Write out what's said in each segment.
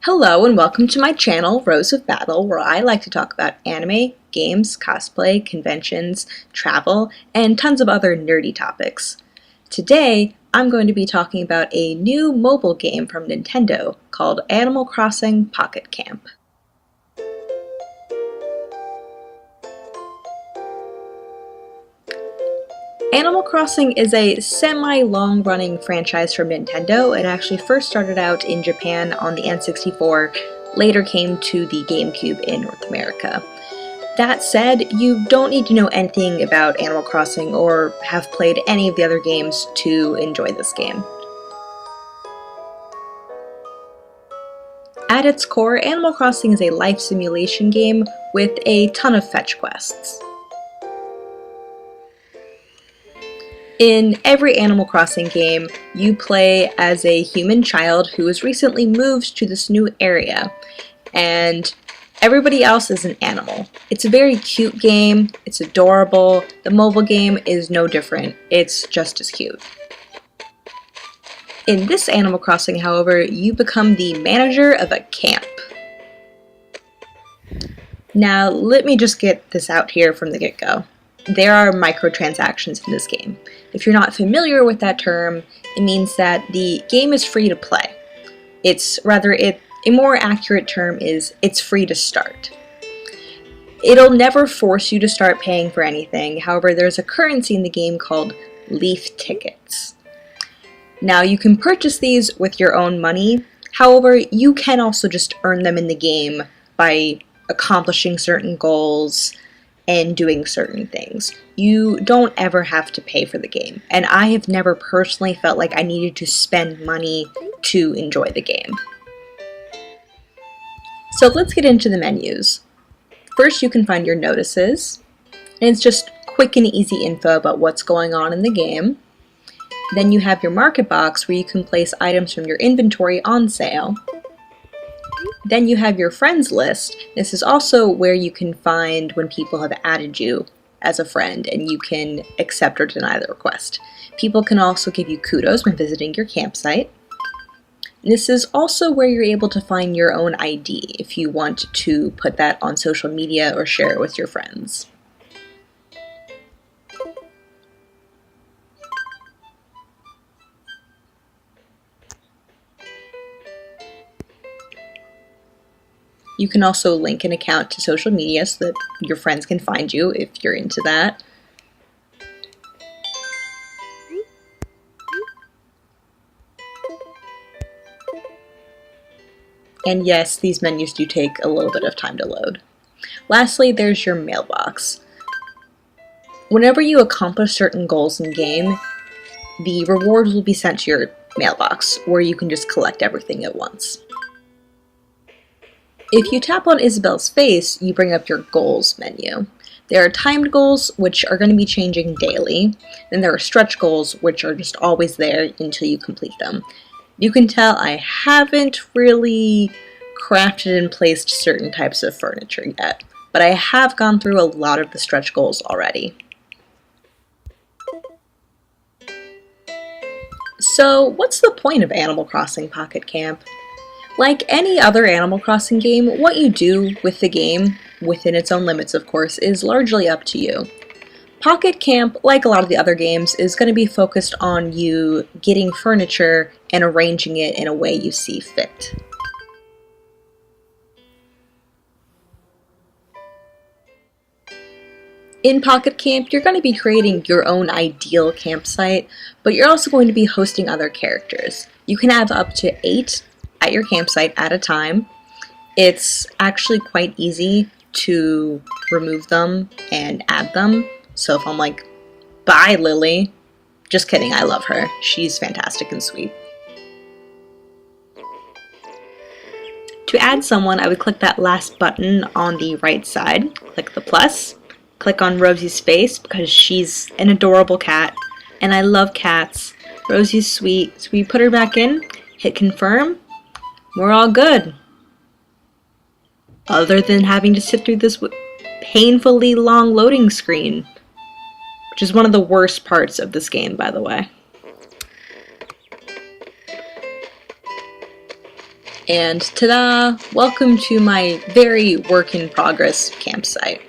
Hello and welcome to my channel, Rose of Battle, where I like to talk about anime, games, cosplay, conventions, travel, and tons of other nerdy topics. Today, I'm going to be talking about a new mobile game from Nintendo called Animal Crossing Pocket Camp. Animal Crossing is a semi-long-running franchise from Nintendo. It actually first started out in Japan on the N64, later came to the GameCube in North America. That said, you don't need to know anything about Animal Crossing or have played any of the other games to enjoy this game. At its core, Animal Crossing is a life simulation game with a ton of fetch quests. In every Animal Crossing game, you play as a human child who has recently moved to this new area, and everybody else is an animal. It's a very cute game, it's adorable, the mobile game is no different, it's just as cute. In this Animal Crossing, however, you become the manager of a camp. Now, let me just get this out here from the get-go. There are microtransactions in this game. If you're not familiar with that term, it means that the game is free to play. A more accurate term is it's free to start. It'll never force you to start paying for anything. However, there's a currency in the game called leaf tickets. Now, you can purchase these with your own money. However, you can also just earn them in the game by accomplishing certain goals and doing certain things. You don't ever have to pay for the game, and I have never personally felt like I needed to spend money to enjoy the game. So let's get into the menus. First, you can find your notices, and it's just quick and easy info about what's going on in the game. Then you have your market box where you can place items from your inventory on sale. Then you have your friends list. This is also where you can find when people have added you as a friend and you can accept or deny the request. People can also give you kudos when visiting your campsite. This is also where you're able to find your own ID if you want to put that on social media or share it with your friends. You can also link an account to social media so that your friends can find you if you're into that. And yes, these menus do take a little bit of time to load. Lastly, there's your mailbox. Whenever you accomplish certain goals in game, the rewards will be sent to your mailbox, where you can just collect everything at once. If you tap on Isabel's face, you bring up your goals menu. There are timed goals, which are going to be changing daily. Then there are stretch goals, which are just always there until you complete them. You can tell I haven't really crafted and placed certain types of furniture yet, but I have gone through a lot of the stretch goals already. So, what's the point of Animal Crossing Pocket Camp? Like any other Animal Crossing game, what you do with the game, within its own limits of course, is largely up to you. Pocket Camp, like a lot of the other games, is going to be focused on you getting furniture and arranging it in a way you see fit. In Pocket Camp, you're going to be creating your own ideal campsite, but you're also going to be hosting other characters. You can have up to 8 at your campsite at a time. It's actually quite easy to remove them and add them. So if I'm like, bye Lily, just kidding, I love her. She's fantastic and sweet. To add someone, I would click that last button on the right side, click the plus, click on Rosie's face because she's an adorable cat, and I love cats. Rosie's sweet, so we put her back in, hit confirm, we're all good. Other than having to sit through this painfully long loading screen, which is one of the worst parts of this game, by the way. And ta-da! Welcome to my very work-in-progress campsite.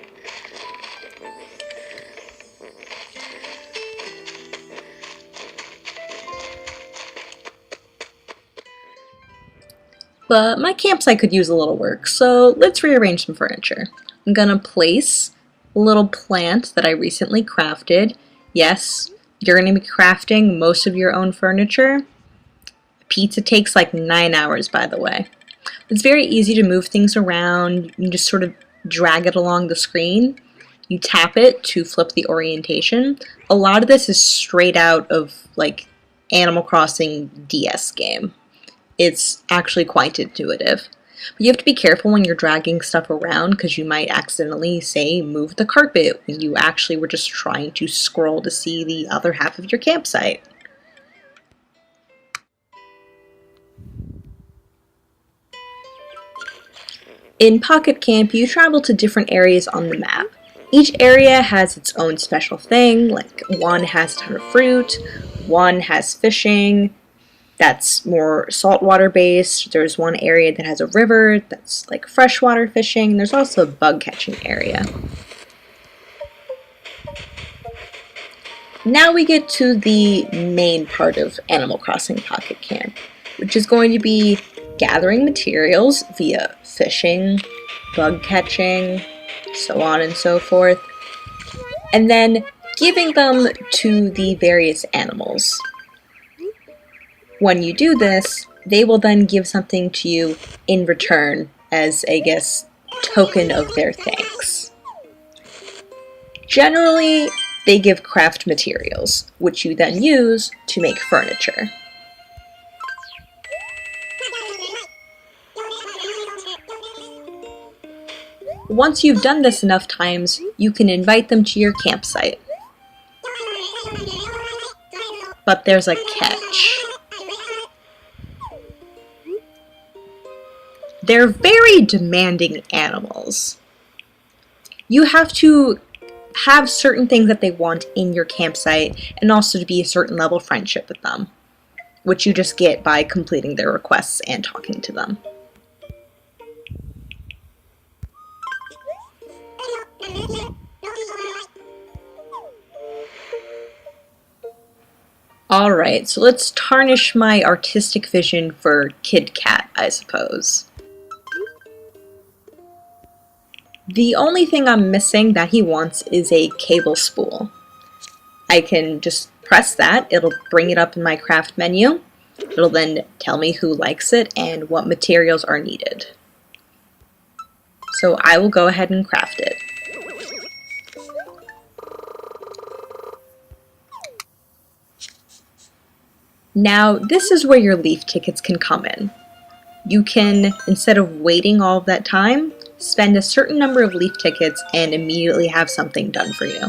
But my campsite could use a little work, so let's rearrange some furniture. I'm gonna place a little plant that I recently crafted. Yes, you're gonna be crafting most of your own furniture. Pizza takes like 9 hours, by the way. It's very easy to move things around. You just sort of drag it along the screen. You tap it to flip the orientation. A lot of this is straight out of like Animal Crossing DS game. It's actually quite intuitive. But you have to be careful when you're dragging stuff around because you might accidentally, say, move the carpet when you actually were just trying to scroll to see the other half of your campsite. In Pocket Camp, you travel to different areas on the map. Each area has its own special thing, like one has a ton of fruit, one has fishing, that's more saltwater based. There's one area that has a river that's like freshwater fishing. There's also a bug catching area. Now we get to the main part of Animal Crossing Pocket Camp, which is going to be gathering materials via fishing, bug catching, so on and so forth, and then giving them to the various animals. When you do this, they will then give something to you in return as, I guess, token of their thanks. Generally, they give craft materials, which you then use to make furniture. Once you've done this enough times, you can invite them to your campsite. But there's a catch. They're very demanding animals. You have to have certain things that they want in your campsite and also to be a certain level of friendship with them, which you just get by completing their requests and talking to them. Alright, so let's tarnish my artistic vision for Kid Cat, I suppose. The only thing I'm missing that he wants is a cable spool. I can just press that, it'll bring it up in my craft menu. It'll then tell me who likes it and what materials are needed. So I will go ahead and craft it. Now, this is where your leaf tickets can come in. You can, instead of waiting all of that time, spend a certain number of leaf tickets and immediately have something done for you.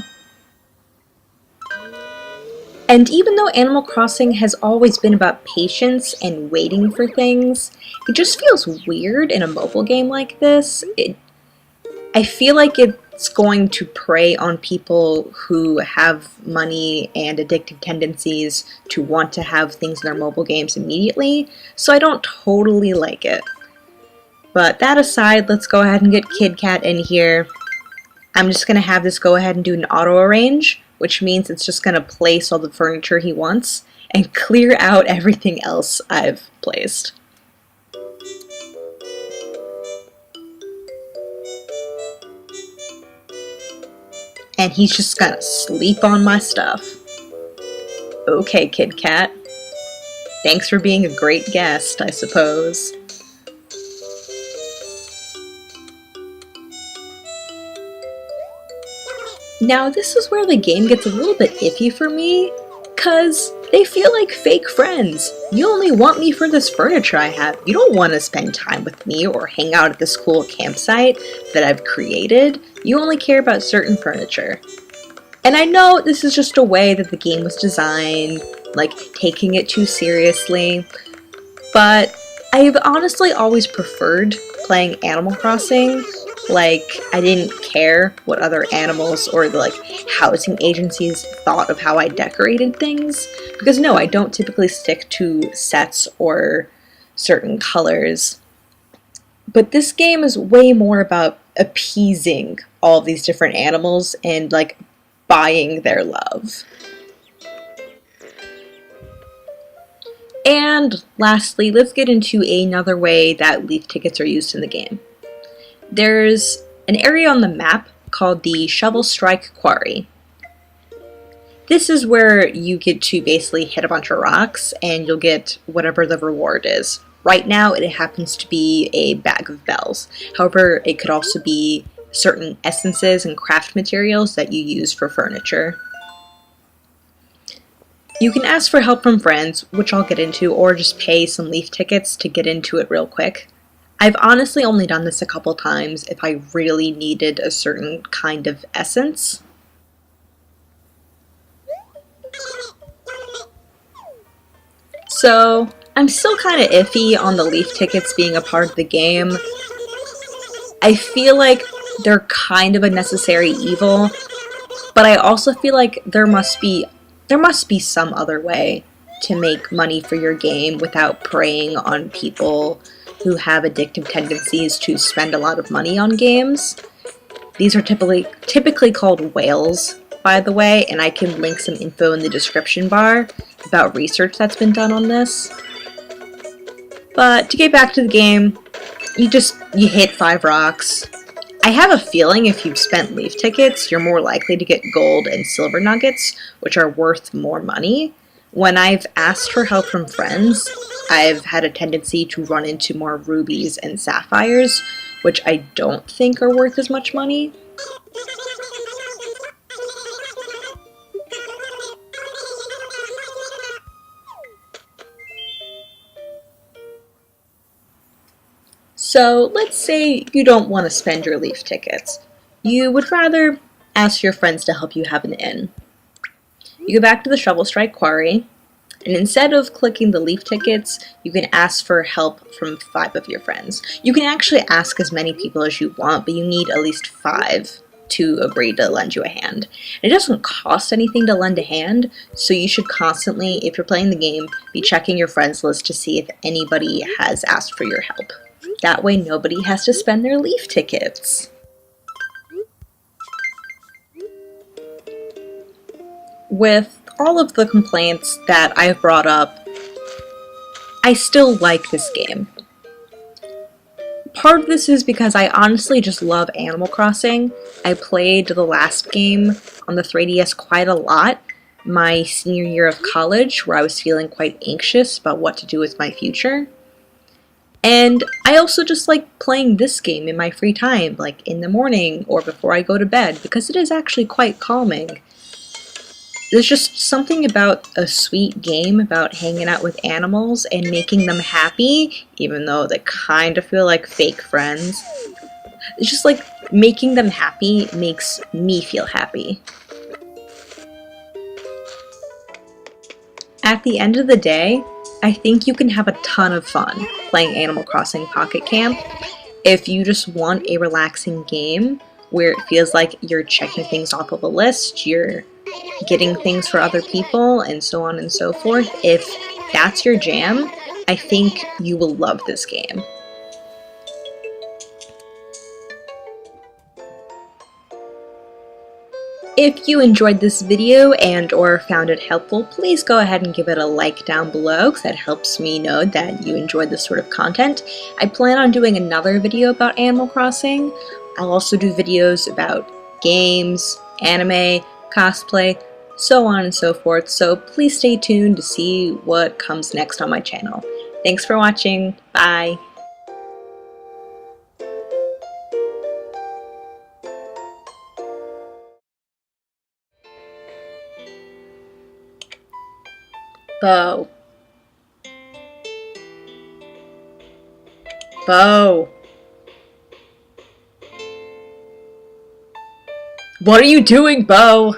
And even though Animal Crossing has always been about patience and waiting for things, it just feels weird in a mobile game like this. I feel like it's going to prey on people who have money and addictive tendencies to want to have things in their mobile games immediately, so I don't totally like it. But that aside, let's go ahead and get Kid Cat in here. I'm just going to have this go ahead and do an auto arrange, which means it's just going to place all the furniture he wants and clear out everything else I've placed. And he's just gonna sleep on my stuff. Okay, Kid Cat. Thanks for being a great guest, I suppose. Now, this is where the game gets a little bit iffy for me, cause they feel like fake friends. You only want me for this furniture I have. You don't want to spend time with me or hang out at this cool campsite that I've created. You only care about certain furniture. And I know this is just a way that the game was designed, like taking it too seriously, but I've honestly always preferred playing Animal Crossing. Like, I didn't care what other animals or like housing agencies thought of how I decorated things, because no, I don't typically stick to sets or certain colors. But this game is way more about appeasing all these different animals and like buying their love. And lastly, let's get into another way that leaf tickets are used in the game. There's an area on the map called the Shovel Strike Quarry. This is where you get to basically hit a bunch of rocks and you'll get whatever the reward is. Right now it happens to be a bag of bells. However, it could also be certain essences and craft materials that you use for furniture. You can ask for help from friends, which I'll get into, or just pay some leaf tickets to get into it real quick. I've honestly only done this a couple times if I really needed a certain kind of essence. So, I'm still kind of iffy on the leaf tickets being a part of the game. I feel like they're kind of a necessary evil, but I also feel like there must be some other way to make money for your game without preying on people who have addictive tendencies to spend a lot of money on games. These are typically called whales, by the way, and I can link some info in the description bar about research that's been done on this. But to get back to the game, you hit 5 rocks. I have a feeling if you've spent leaf tickets, you're more likely to get gold and silver nuggets, which are worth more money. When I've asked for help from friends, I've had a tendency to run into more rubies and sapphires, which I don't think are worth as much money. So let's say you don't want to spend your leaf tickets. You would rather ask your friends to help you have an inn. You go back to the Shovel Strike Quarry, and instead of clicking the leaf tickets, you can ask for help from 5 of your friends. You can actually ask as many people as you want, but you need at least 5 to agree to lend you a hand. It doesn't cost anything to lend a hand, so you should constantly, if you're playing the game, be checking your friends list to see if anybody has asked for your help. That way nobody has to spend their leaf tickets. With all of the complaints that I've brought up, I still like this game. Part of this is because I honestly just love Animal Crossing. I played the last game on the 3DS quite a lot my senior year of college, where I was feeling quite anxious about what to do with my future. And I also just like playing this game in my free time, like in the morning or before I go to bed, because it is actually quite calming. There's just something about a sweet game about hanging out with animals and making them happy, even though they kind of feel like fake friends. It's just like making them happy makes me feel happy. At the end of the day, I think you can have a ton of fun playing Animal Crossing Pocket Camp if you just want a relaxing game where it feels like you're checking things off of a list, you're getting things for other people, and so on and so forth. If that's your jam, I think you will love this game. If you enjoyed this video and or found it helpful, please go ahead and give it a like down below, because that helps me know that you enjoyed this sort of content. I plan on doing another video about Animal Crossing. I'll also do videos about games, anime, cosplay, so on and so forth, so please stay tuned to see what comes next on my channel. Thanks for watching. Bye! Bo. Bo. What are you doing, Bo?